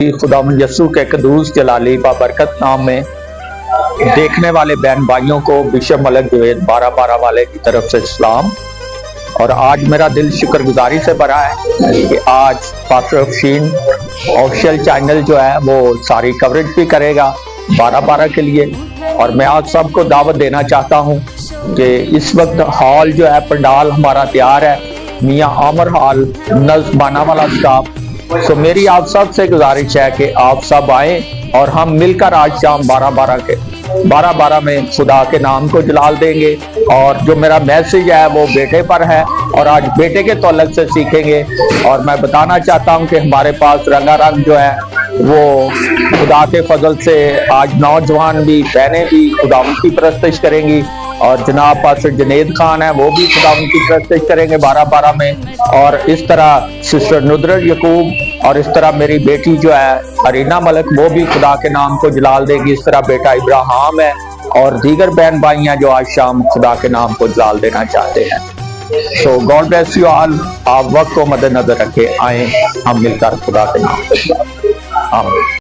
खुदा यसू के कदूस जलाली बाबरकत नाम में देखने वाले बहन भाइयों को बिशप मलक जवेद 12 वाले की तरफ से सलाम। और आज मेरा दिल शुक्रगुजारी से भरा है कि आज पास्टर अफशीन ऑफिशियल चैनल जो है वो सारी कवरेज भी करेगा 12 के लिए। और मैं आप सबको दावत देना चाहता हूँ कि इस वक्त हॉल जो है पंडाल हमारा तैयार है, मियाँ आमर हॉल नज़बाना वाला स्टाफ। तो मेरी आप सब से गुजारिश है कि आप सब आए और हम मिलकर आज शाम 12 में खुदा के नाम को जलाल देंगे। और जो मेरा मैसेज है वो बेटे पर है और आज बेटे के तौलक से सीखेंगे। और मैं बताना चाहता हूँ कि हमारे पास रंगारंग जो है वो खुदा के फजल से आज नौजवान भी बहनें भी खुदा की परस्तिश करेंगी। और जनाब पास्टर जनेद खान है वो भी खुदा की परस्तिश करेंगे 12 में। और इस तरह सिस्टर नुदरत यकूब और इस तरह मेरी बेटी जो है अरीना मलक वो भी खुदा के नाम को जलाल देगी। इस तरह बेटा इब्राहिम है और दीगर बहन भाइयां जो आज शाम खुदा के नाम को जलाल देना चाहते हैं। सो गॉड ब्लेस यू ऑल। आप वक्त को मद्देनजर रखे आए हम मिलकर खुदा के नाम को जलाल दें। आमीन।